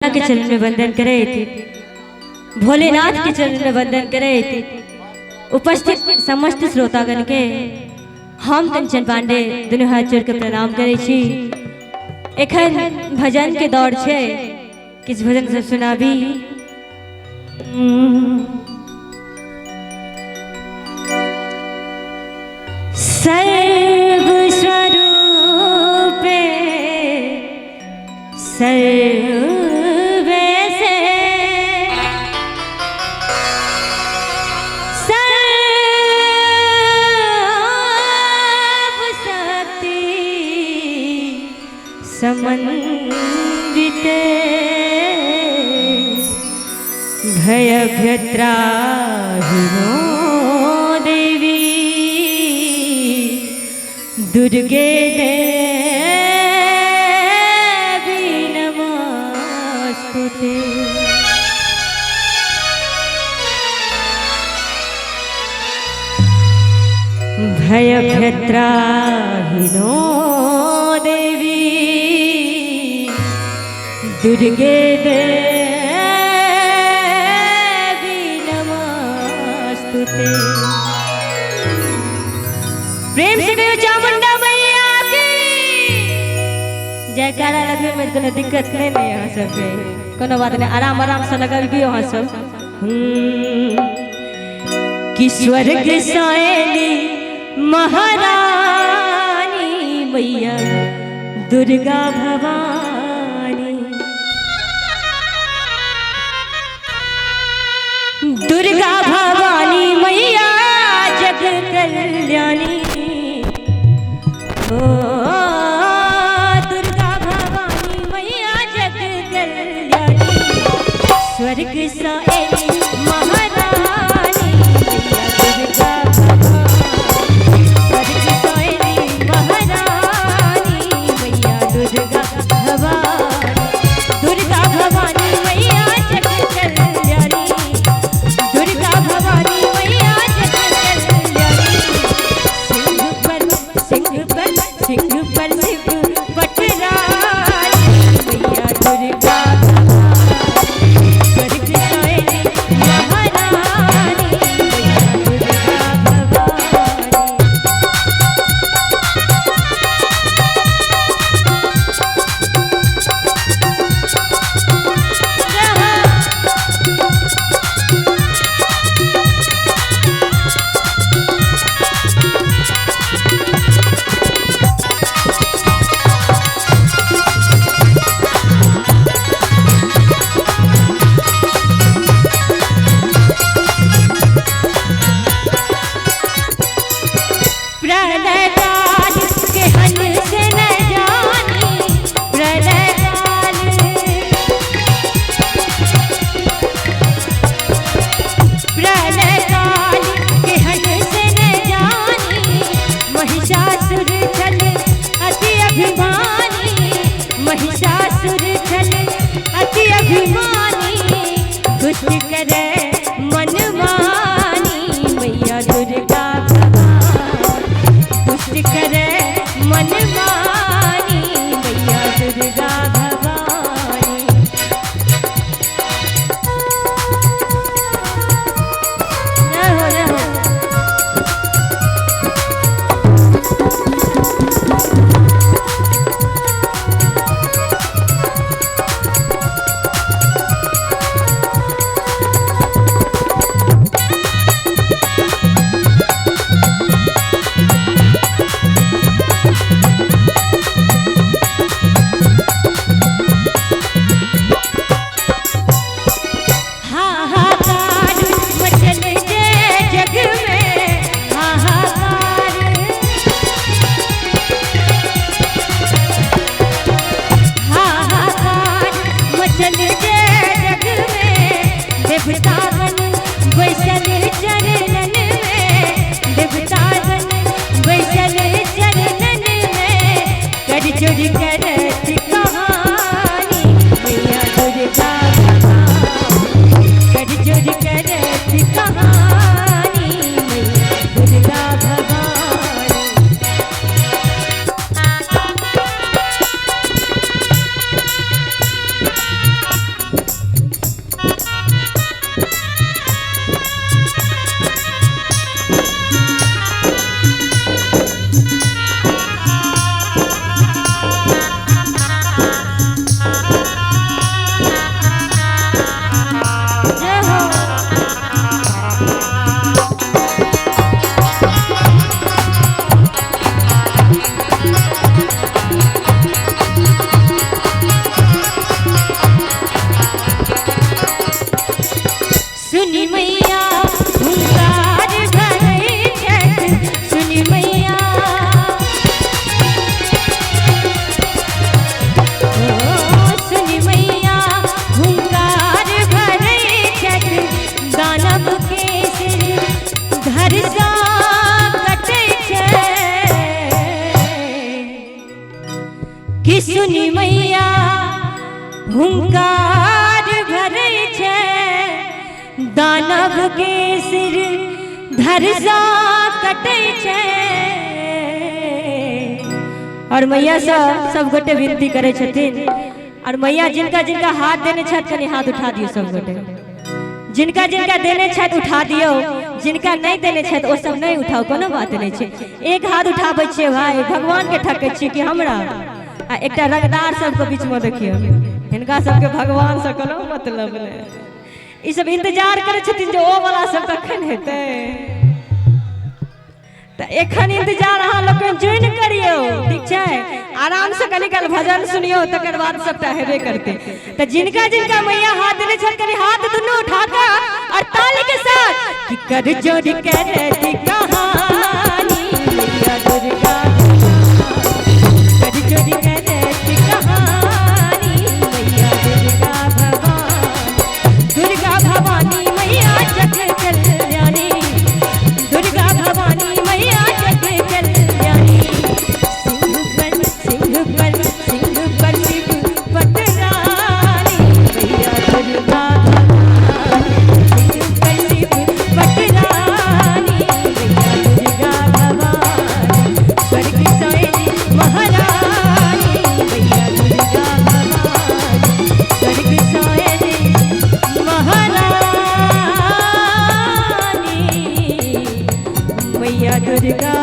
के चरण में वंदन करे थे, भोलेनाथ के चरण में वंदन करे थे। उपस्थित समस्त श्रोतागण के हम कंचन पांडे दुनू हाथ जोड़ के प्रणाम करे छी। एखन भजन के दौर छे, किछ भजन सब सुनाबी। सर्व स्वरूपे सर्वे से सर्व शक्ति समन्विते भयभ्यत्राहिनो देवी दुर्गे देवी नमोस्तुते। भयभ्यत्राहिनो देवी दुर्गे देवी नमोस्तुते। प्रेम से कहो चामुंडा मैया की जयकारा लगे में कोनो दिक्कत नहीं है। यहाँ सब पे कोनो बात नहीं, आराम आराम से लगा भी यहाँ सब। कि स्वर्ग सायली महारानी मैया दुर्गा भवानी, दुर्गा भवानी मैया जग कल्याणी। ओ दुर्गा भवानी मैया जग कल्याणी, स्वर्ग सायली महारानी मैया दुर्गा भवानी, स्वर्ग सायली महारानी मैया दुर्गा भवानी, दुर्गा भवानी मैया जग कल्याणी, दुर्गा भवानी मैया जग कल्याणी। सिंह पर शिव पटरानी मैया दुर्गा भवानी, स्वर्ग सायली महारानी मैया दुर्गा भवानी। प्रलय काल के हंस न जानी, प्रलय काल के हंस न जानी, महिषासुर छल अति अभिमानी, महिषासुर छल अति अभिमानी, दुष्ट करे मन मानी मैया दुर्गा दुष्ट करे मन मानी मैया दुर्गा भवानी। रहो रहो देवतागण बैसल चरणन में, देवतागण बैसल चरणन में, कर जोड़ करत कहानी मैया दुर्गा भवानी, कर जोड़ करत कहानी मैया दुर्गा भवानी। सुनी मैया हुंकार भरे छठ सुनी मैया सुनी मैया हुंकार भरे छठ दानव के सिर धर सा कटे कि सुनी मैया हुंकार भरे छे दानव के सिर धरसा कटे छे। और मैया सब गोटे विनती करे छथिन और मैया जिनका जिनका हाथ देने छथ कनी हाथ उठा दियो सब गोटे जिनका जिनका देने छथ उठा दियो जिनका नहीं देने छथ ओ सब नहीं उठाओ कोनो बात नहीं छे एक हाथ उठाबै छियै भाई भगवान के ठकै छियै कि हमरा आ एकटा रंगदार सबके बीच में देखियो हिनका सबके भगवान से कोनो मतलब नहीं ई सब इंतजार करे छथिन जे ओ वाला सब कखन हेतै त एखन इंतजार अहाँ लोग ज्वाइन करियो ठीक छै आराम से कनी काल भजन सुनियो तकर बाद सबटा हेबे करते त जिनका जिनका मैया हाथ देने छन कनी हाथ दुनू उठा के और ताली के साथ कि कर जोड़ी कहती कहानी मैया दुर्गा कर जोड़ी कहती कहानी मैया दुर्गा भवानी मैया जग कल्याणी दुर्गा भवानी मैया जग कल्याणी सिंह पर शिव पटरानी मैया दुर्गा भवानी सिंह पर शिव पटरानी मैया दुर्गा भवानी स्वर्ग सोएली महारानी मैया दुर्गा भवानी स्वर्ग सोएली महारानी मैया दुर्गा